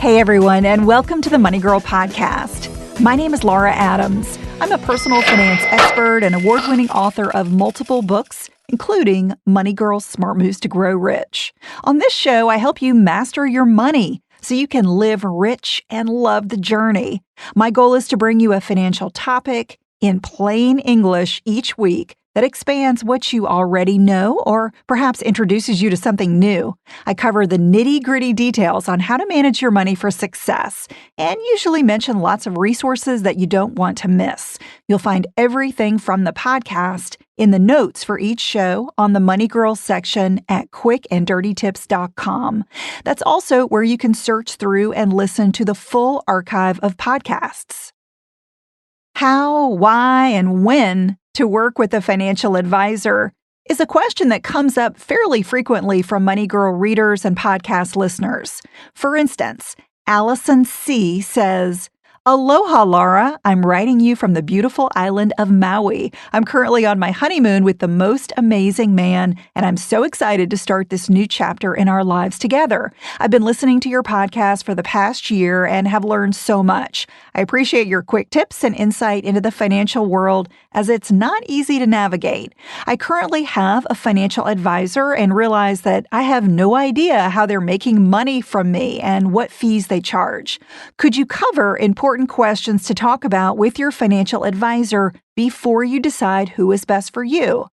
Hey everyone, and welcome to the Money Girl podcast. My name is Laura Adams. I'm a personal finance expert and award-winning author of multiple books, including Money Girl: Smart Moves to Grow Rich. On this show, I help you master your money so you can live rich and love the journey. My goal is to bring you a financial topic in plain English each week that expands what you already know or perhaps introduces you to something new. I cover the nitty-gritty details on how to manage your money for success and usually mention lots of resources that you don't want to miss. You'll find everything from the podcast in the notes for each show on the Money Girl section at quickanddirtytips.com. That's also where you can search through and listen to the full archive of podcasts. How, why, and when to work with a financial advisor is a question that comes up fairly frequently from Money Girl readers and podcast listeners. For instance, Allison C. says, "Aloha, Laura. I'm writing you from the beautiful island of Maui. I'm currently on my honeymoon with the most amazing man, and I'm so excited to start this new chapter in our lives together. I've been listening to your podcast for the past year and have learned so much. I appreciate your quick tips and insight into the financial world, as it's not easy to navigate. I currently have a financial advisor and realize that I have no idea how they're making money from me and what fees they charge. Could you cover important questions to talk about with your financial advisor before you decide who is best for you?"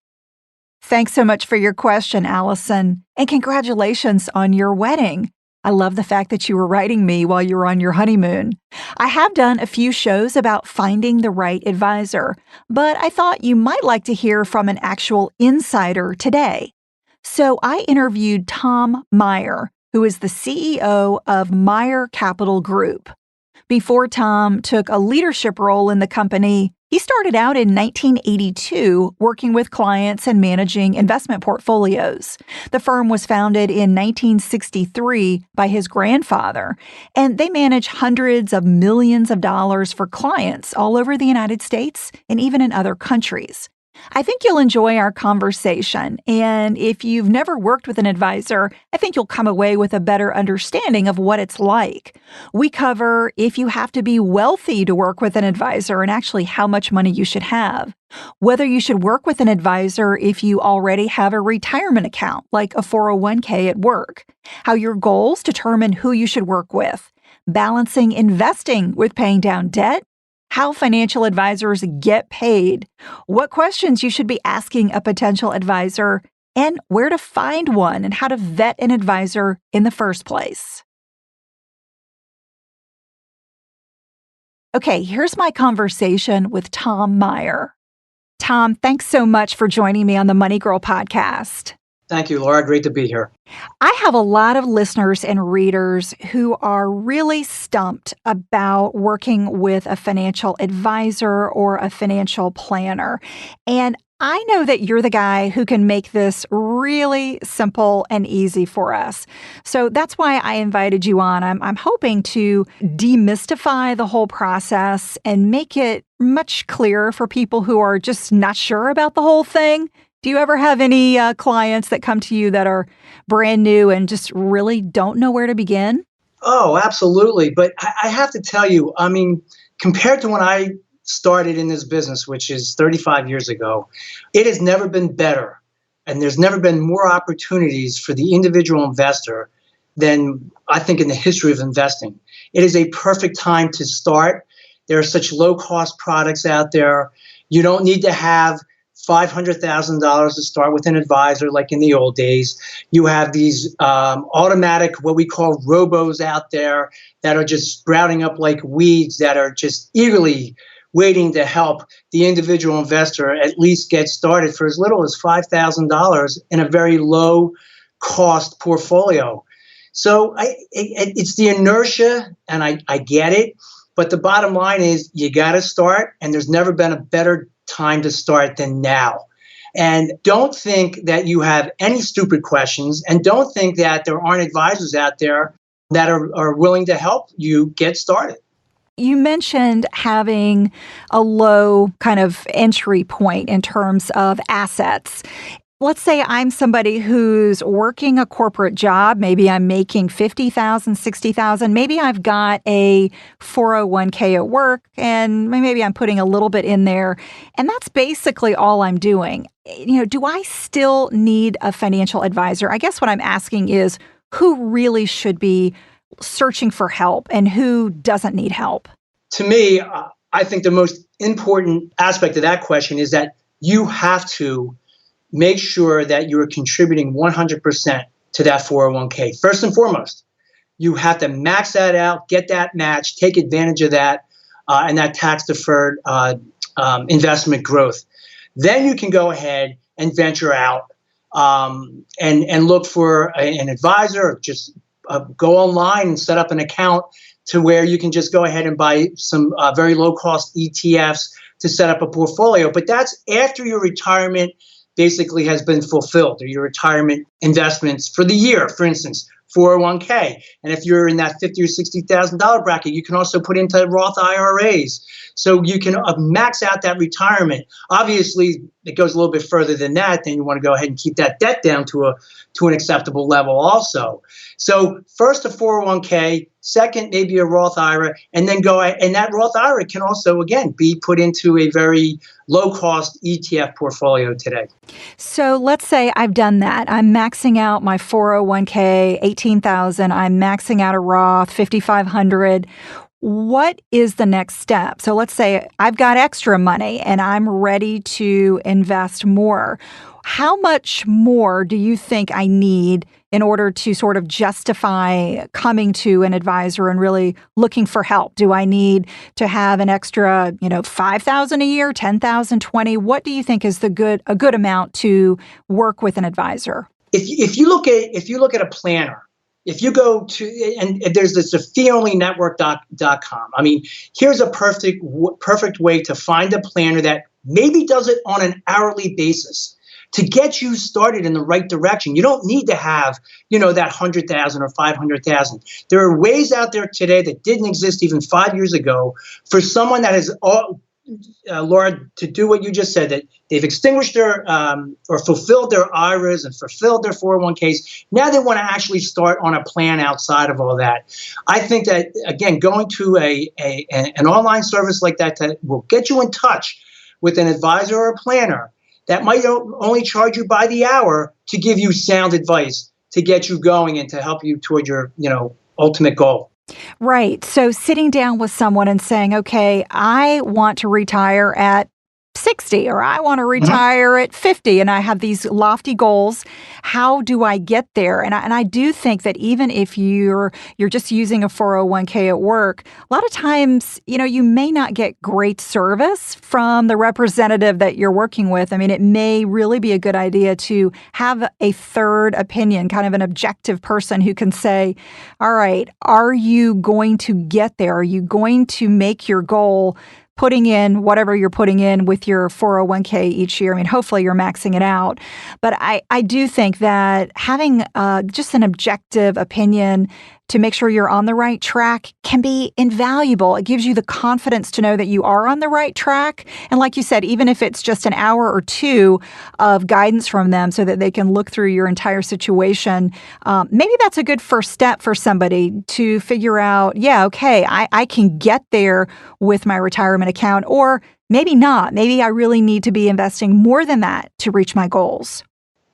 Thanks so much for your question, Allison, and congratulations on your wedding. I love the fact that you were writing me while you were on your honeymoon. I have done a few shows about finding the right advisor, but I thought you might like to hear from an actual insider today. So I interviewed Tom Meyer, who is the CEO of Meyer Capital Group. Before Tom took a leadership role in the company, he started out in 1982 working with clients and managing investment portfolios. The firm was founded in 1963 by his grandfather, and they manage hundreds of millions of dollars for clients all over the United States and even in other countries. I think you'll enjoy our conversation, and if you've never worked with an advisor, I think you'll come away with a better understanding of what it's like. We cover if you have to be wealthy to work with an advisor and actually how much money you should have, whether you should work with an advisor if you already have a retirement account like a 401k at work, how your goals determine who you should work with, balancing investing with paying down debt, how financial advisors get paid, what questions you should be asking a potential advisor, and where to find one and how to vet an advisor in the first place. Okay, here's my conversation with Tom Meyer. Tom, thanks so much for joining me on the Money Girl podcast. Thank you, Laura. Great to be here. I have a lot of listeners and readers who are really stumped about working with a financial advisor or a financial planner. And I know that you're the guy who can make this really simple and easy for us. So that's why I invited you on. I'm hoping to demystify the whole process and make it much clearer for people who are just not sure about the whole thing. Do you ever have any clients that come to you that are brand new and just really don't know where to begin? Oh, absolutely. But I have to tell you, I mean, compared to when I started in this business, which is 35 years ago, it has never been better. And there's never been more opportunities for the individual investor than I think in the history of investing. It is a perfect time to start. There are such low-cost products out there. You don't need to have $500,000 to start with an advisor like in the old days. You have these automatic, what we call robos out there that are just sprouting up like weeds that are just eagerly waiting to help the individual investor at least get started for as little as $5,000 in a very low cost portfolio. So it's the inertia, and I get it. But the bottom line is you got to start, and there's never been a better time to start than now. And don't think that you have any stupid questions, and don't think that there aren't advisors out there that are willing to help you get started. You mentioned having a low kind of entry point in terms of assets. let's say I'm somebody who's working a corporate job. Maybe I'm making $50,000, $60,000. Maybe I've got a 401k at work and maybe I'm putting a little bit in there. And that's basically all I'm doing. Do I still need a financial advisor? I guess what I'm asking is who really should be searching for help and who doesn't need help? To me, I think the most important aspect of that question is that you have to make sure that you're contributing 100% to that 401k. First and foremost, you have to max that out, get that match, take advantage of that and that tax-deferred investment growth. Then you can go ahead and venture out and look for an advisor, or just go online and set up an account to where you can just go ahead and buy some very low-cost ETFs to set up a portfolio. But that's after your retirement basically has been fulfilled, or your retirement investments for the year, for instance, 401k. And if you're in that $50,000 or $60,000 bracket, you can also put into Roth IRAs. So you can max out that retirement. Obviously, it goes a little bit further than that. Then you want to go ahead and keep that debt down to an acceptable level also. So first a 401k, second maybe a Roth IRA, and then and that Roth IRA can also, again, be put into a very low-cost ETF portfolio today. So let's say I've done that. I'm maxing out my 401k, $18,000. I'm maxing out a Roth, $5,500. What is the next step? So let's say I've got extra money and I'm ready to invest more. How much more do you think I need in order to sort of justify coming to an advisor and really looking for help? Do I need to have an extra, $5,000 a year, $10,000, $20,000? What do you think is a good amount to work with an advisor? If you look at a planner, if you go to, and there's this feeonlynetwork.com. I mean, here's a perfect way to find a planner that maybe does it on an hourly basis to get you started in the right direction. You don't need to have, that 100,000 or 500,000. There are ways out there today that didn't exist even 5 years ago for someone that has Laura, to do what you just said, that they've extinguished their or fulfilled their IRAs and fulfilled their 401ks. Now they want to actually start on a plan outside of all that. I think that, again, going to an online service like that will get you in touch with an advisor or a planner that might only charge you by the hour to give you sound advice, to get you going and to help you toward your ultimate goal. Right. So sitting down with someone and saying, okay, I want to retire at 60 or I want to retire at 50 and I have these lofty goals. How do I get there? And I do think that even if you're just using a 401k at work, a lot of times, you may not get great service from the representative that you're working with. I mean, it may really be a good idea to have a third opinion, kind of an objective person who can say, all right, are you going to get there? Are you going to make your goal putting in whatever you're putting in with your 401k each year? I mean, hopefully you're maxing it out. But I do think that having just an objective opinion to make sure you're on the right track can be invaluable. It gives you the confidence to know that you are on the right track. And like you said, even if it's just an hour or two of guidance from them so that they can look through your entire situation, maybe that's a good first step for somebody to figure out, yeah, okay, I can get there with my retirement account, or maybe not. Maybe I really need to be investing more than that to reach my goals.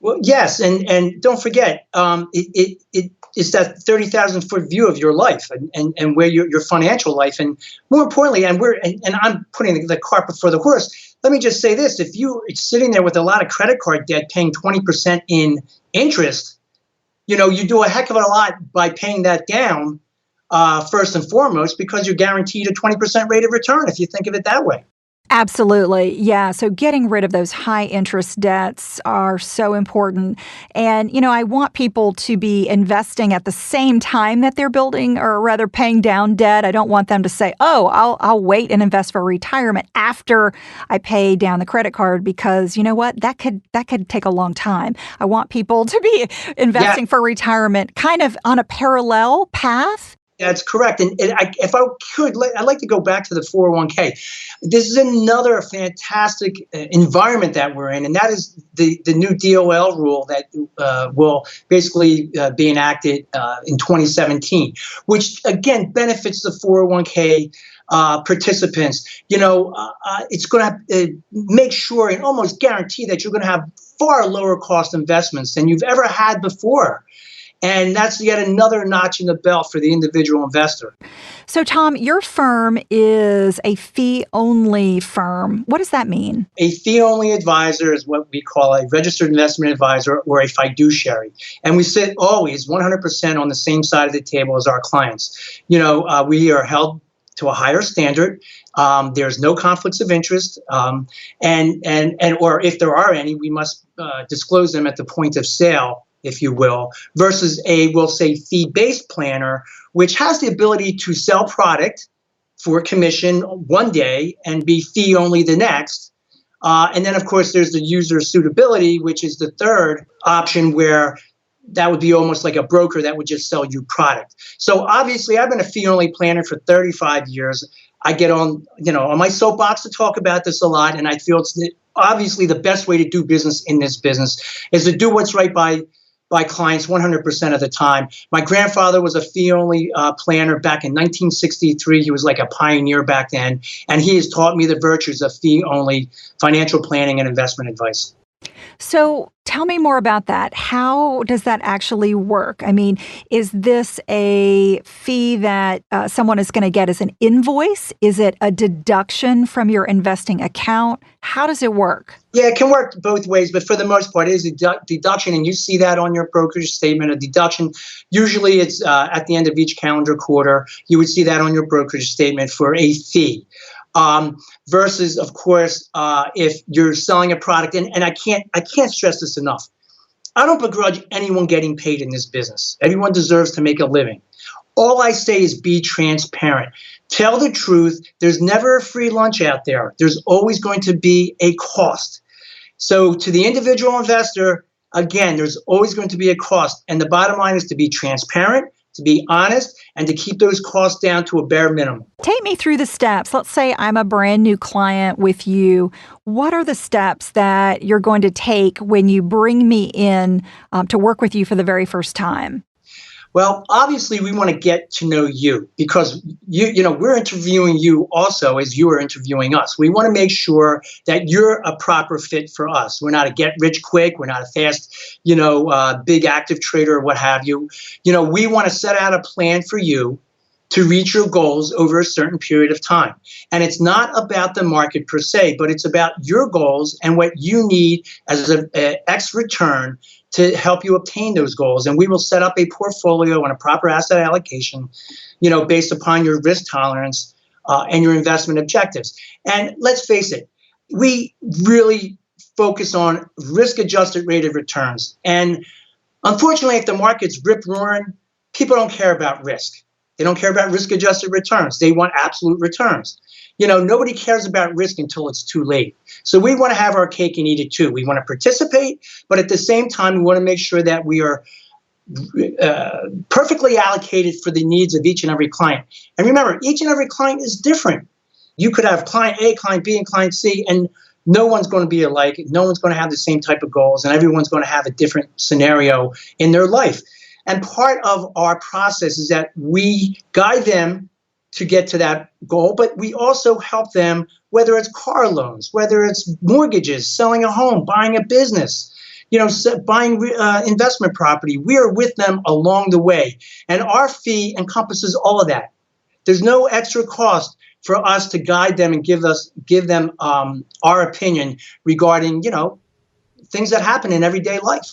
Well, yes, and don't forget, it's that 30,000-foot view of your life and where your financial life, and more importantly, and I'm putting the cart before the horse. Let me just say this: if you're sitting there with a lot of credit card debt, paying 20% in interest, you do a heck of a lot by paying that down first and foremost, because you're guaranteed a 20% rate of return if you think of it that way. Absolutely. Yeah. So getting rid of those high interest debts are so important. And, I want people to be investing at the same time that they're building, or rather paying down debt. I don't want them to say, oh, I'll wait and invest for retirement after I pay down the credit card, because you know what? That could take a long time. I want people to be investing for retirement kind of on a parallel path. That's correct. If I could, I'd like to go back to the 401k. This is another fantastic environment that we're in, and that is the new DOL rule that will basically be enacted in 2017, which again benefits the 401k participants. It's going to make sure and almost guarantee that you're going to have far lower cost investments than you've ever had before. And that's yet another notch in the belt for the individual investor. So, Tom, your firm is a fee-only firm. What does that mean? A fee-only advisor is what we call a registered investment advisor or a fiduciary. And we sit always 100% on the same side of the table as our clients. We are held to a higher standard. There's no conflicts of interest, or if there are any, we must disclose them at the point of sale, if you will, versus we'll say, fee-based planner, which has the ability to sell product for commission one day and be fee only the next. And then, of course, there's the user suitability, which is the third option, where that would be almost like a broker that would just sell you product. So obviously, I've been a fee-only planner for 35 years. I get on my soapbox to talk about this a lot, and I feel it's obviously the best way to do business in this business is to do what's right by clients 100% of the time. My grandfather was a fee-only planner back in 1963. He was like a pioneer back then, and he has taught me the virtues of fee-only financial planning and investment advice. So tell me more about that. How does that actually work? I mean, is this a fee that someone is going to get as an invoice? Is it a deduction from your investing account? How does it work? Yeah, it can work both ways, but for the most part, it is a deduction, and you see that on your brokerage statement, a deduction. Usually it's at the end of each calendar quarter. You would see that on your brokerage statement for a fee. Versus, of course, if you're selling a product, and I can't stress this enough. I don't begrudge anyone getting paid in this business. Everyone deserves to make a living. All I say is be transparent. Tell the truth. There's never a free lunch out there. There's always going to be a cost. So to the individual investor, again, there's always going to be a cost. And the bottom line is to be transparent, to be honest, and to keep those costs down to a bare minimum. Take me through the steps. Let's say I'm a brand new client with you. What are the steps that you're going to take when you bring me in to work with you for the very first time? Well, obviously, we want to get to know you because we're interviewing you also as you are interviewing us. We want to make sure that you're a proper fit for us. We're not a get rich quick. We're not a fast, big active trader or what have you. We want to set out a plan for you to reach your goals over a certain period of time. And it's not about the market per se, but it's about your goals and what you need as an X return to help you obtain those goals. And we will set up a portfolio and a proper asset allocation, based upon your risk tolerance and your investment objectives. And let's face it, we really focus on risk-adjusted rate of returns. And unfortunately, if the market's rip-roaring, people don't care about risk. They don't care about risk-adjusted returns. They want absolute returns. Nobody cares about risk until it's too late. So we want to have our cake and eat it too. We want to participate, but at the same time, we want to make sure that we are perfectly allocated for the needs of each and every client. And remember, each and every client is different. You could have client A, client B, and client C, and no one's going to be alike. No one's going to have the same type of goals, and everyone's going to have a different scenario in their life. And part of our process is that we guide them to get to that goal, but we also help them, whether it's car loans, whether it's mortgages, selling a home, buying a business, buying investment property. We are with them along the way. And our fee encompasses all of that. There's no extra cost for us to guide them and give them our opinion regarding, things that happen in everyday life.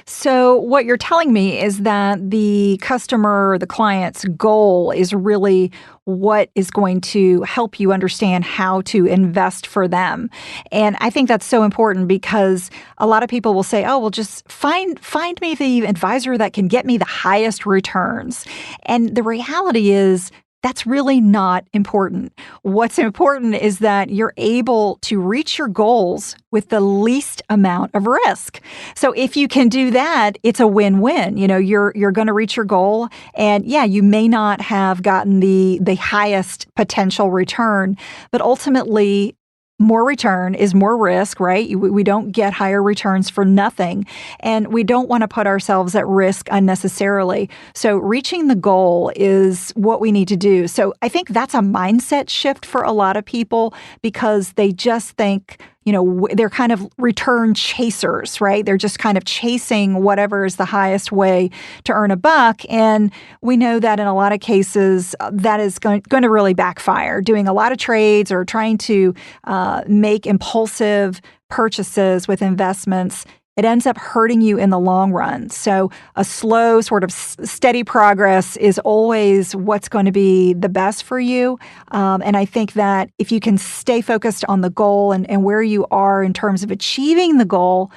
So what you're telling me is that the customer, the client's goal is really what is going to help you understand how to invest for them. And I think that's so important because a lot of people will say, oh, well, just find me the advisor that can get me the highest returns. And the reality is That's really not important. What's important is that you're able to reach your goals with the least amount of risk. So if you can do that, it's a win-win. You're going to reach your goal, and yeah, you may not have gotten the highest potential return, but ultimately more return is more risk, right? We don't get higher returns for nothing, and we don't want to put ourselves at risk unnecessarily. So reaching the goal is what we need to do. So I think that's a mindset shift for a lot of people because they just think, they're kind of return chasers, right? They're just kind of chasing whatever is the highest way to earn a buck. And we know that in a lot of cases, that is going to really backfire. Doing a lot of trades or trying to make impulsive purchases with investments, it ends up hurting you in the long run. So a slow, sort of steady progress is always what's going to be the best for you. And I think that if you can stay focused on the goal and where you are in terms of achieving the goal,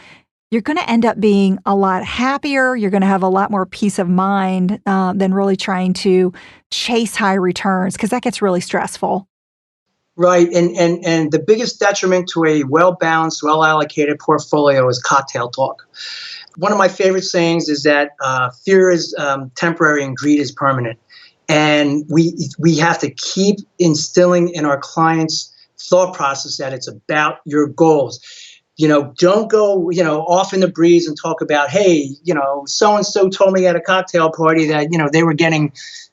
you're going to end up being a lot happier. You're going to have a lot more peace of mind than really trying to chase high returns, because that gets really stressful. Right. And the biggest detriment to a well-balanced, well-allocated portfolio is cocktail talk. One of my favorite sayings is that fear is temporary and greed is permanent. And we have to keep instilling in our clients' thought process that it's about your goals. Don't go, off in the breeze and talk about, hey, so-and-so told me at a cocktail party that, they were getting,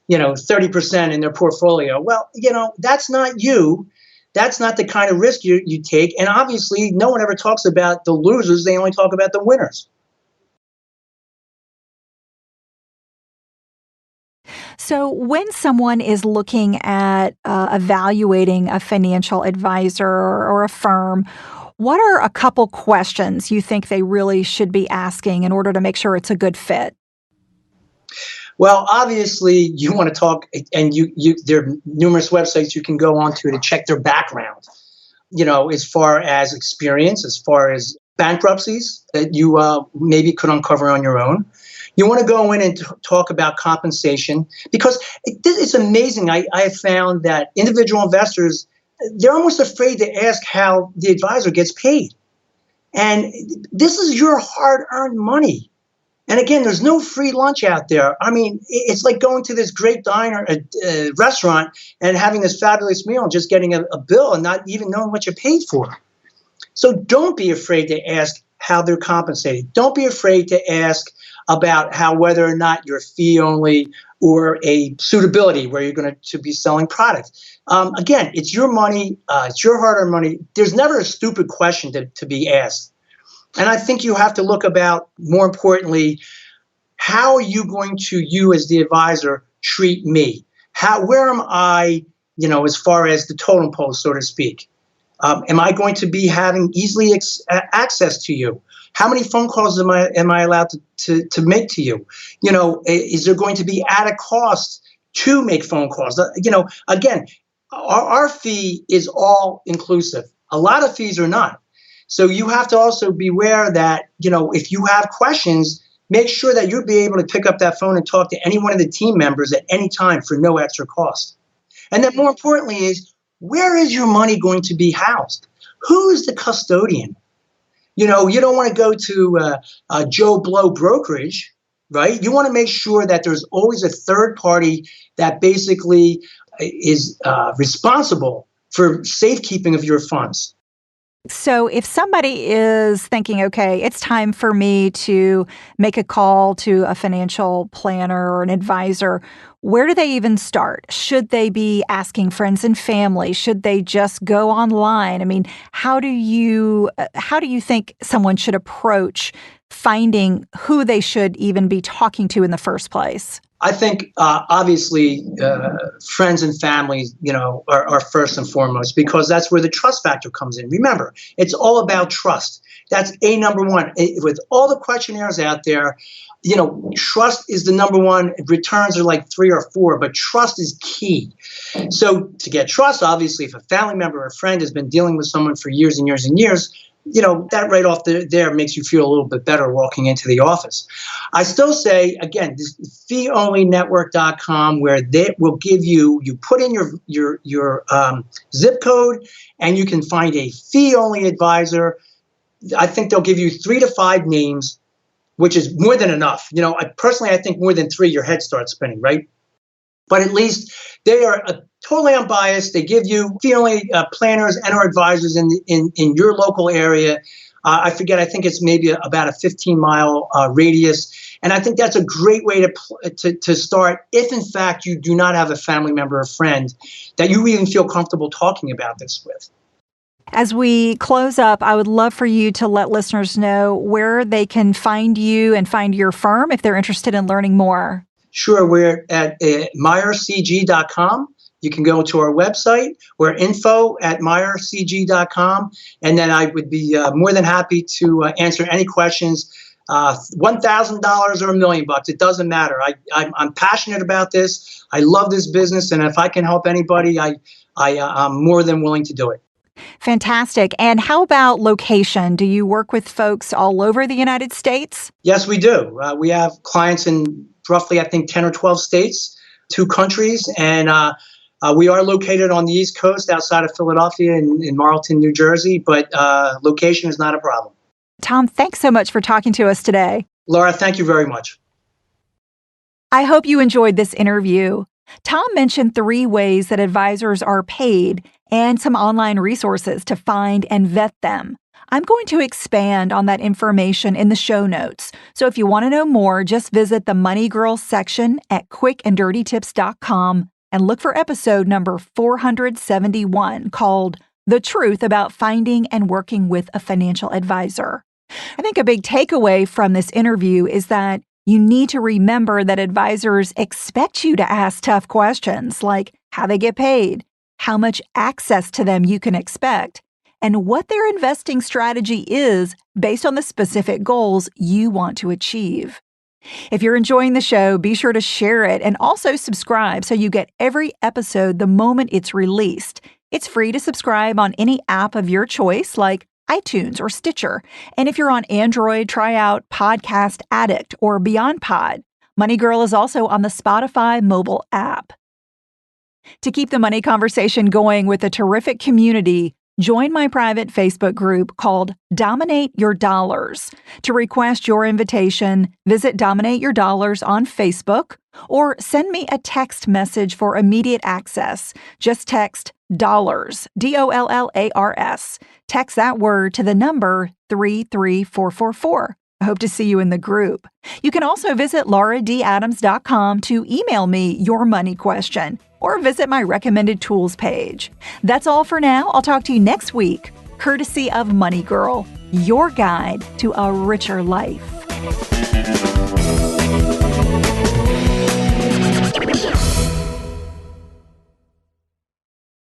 30% in their portfolio. Well, that's not you. That's not the kind of risk you take. And obviously, no one ever talks about the losers. They only talk about the winners. So when someone is looking at evaluating a financial advisor or a firm, what are a couple questions you think they really should be asking in order to make sure it's a good fit? Well, obviously, you want to talk, and there are numerous websites you can go onto to check their background, as far as experience, as far as bankruptcies that you maybe could uncover on your own. You want to go in and talk about compensation, because it's amazing. I have found that individual investors, they're almost afraid to ask how the advisor gets paid. And this is your hard-earned money. And again, there's no free lunch out there. I mean, it's like going to this great diner, restaurant, and having this fabulous meal and just getting a bill and not even knowing what you paid for. So don't be afraid to ask how they're compensated. Don't be afraid to ask about whether or not you're fee only or a suitability where you're going to be selling products. Again, it's your money. It's your hard-earned money. There's never a stupid question to be asked. And I think you have to look about, more importantly, how are you going to, you as the advisor, treat me? Where am I, as far as the totem pole, so to speak? Am I going to be having easily access to you? How many phone calls am I allowed to make to you? Is there going to be added cost to make phone calls? Again, our fee is all inclusive. A lot of fees are not. So you have to also beware that, if you have questions, make sure that you'll be able to pick up that phone and talk to any one of the team members at any time for no extra cost. And then more importantly is, where is your money going to be housed? Who is the custodian? You don't want to go to Joe Blow brokerage, right? You want to make sure that there's always a third party that basically is responsible for safekeeping of your funds. So if somebody is thinking, okay, it's time for me to make a call to a financial planner or an advisor, where do they even start? Should they be asking friends and family? Should they just go online? I mean, how do you think someone should approach finding who they should even be talking to in the first place? I think obviously friends and family, are first and foremost, because that's where the trust factor comes in. Remember, it's all about trust. That's number one. With all the questionnaires out there, trust is the number one. Returns are like 3 or 4, but trust is key. So to get trust, obviously, if a family member or a friend has been dealing with someone for years and years and years, that right off there makes you feel a little bit better walking into the office. I still say, again, this feeonlynetwork.com, where they will give you put in your zip code, and you can find a fee-only advisor. I think they'll give you 3 to 5 names, which is more than enough. I think more than 3, your head starts spinning, right? But at least they are totally unbiased. They give you fee-only planners and or advisors in your local area. I think it's maybe about a 15-mile radius. And I think that's a great way to start if, in fact, you do not have a family member or friend that you even feel comfortable talking about this with. As we close up, I would love for you to let listeners know where they can find you and find your firm if they're interested in learning more. Sure. We're at meyercg.com. You can go to our website. We're info@meyercg.com. And then I would be more than happy to answer any questions. $1,000 or $1 million. It doesn't matter. I'm passionate about this. I love this business. And if I can help anybody, I'm more than willing to do it. Fantastic. And how about location? Do you work with folks all over the United States? Yes, we do. We have clients in roughly, I think, 10 or 12 states, 2 countries. And we are located on the East Coast outside of Philadelphia in Marlton, New Jersey. But location is not a problem. Tom, thanks so much for talking to us today. Laura, thank you very much. I hope you enjoyed this interview. Tom mentioned 3 ways that advisors are paid and some online resources to find and vet them. I'm going to expand on that information in the show notes. So if you want to know more, just visit the Money Girl section at quickanddirtytips.com and look for episode number 471 called The Truth About Finding and Working with a Financial Advisor. I think a big takeaway from this interview is that you need to remember that advisors expect you to ask tough questions like how they get paid, how much access to them you can expect, and what their investing strategy is based on the specific goals you want to achieve. If you're enjoying the show, be sure to share it and also subscribe so you get every episode the moment it's released. It's free to subscribe on any app of your choice like iTunes or Stitcher. And if you're on Android, try out Podcast Addict or Beyond Pod. Money Girl is also on the Spotify mobile app. To keep the money conversation going with a terrific community, join my private Facebook group called Dominate Your Dollars. To request your invitation, visit Dominate Your Dollars on Facebook or send me a text message for immediate access. Just text dollars, DOLLARS. Text that word to the number 33444. I hope to see you in the group. You can also visit lauradadams.com to email me your money question or visit my recommended tools page. That's all for now. I'll talk to you next week, courtesy of Money Girl, your guide to a richer life.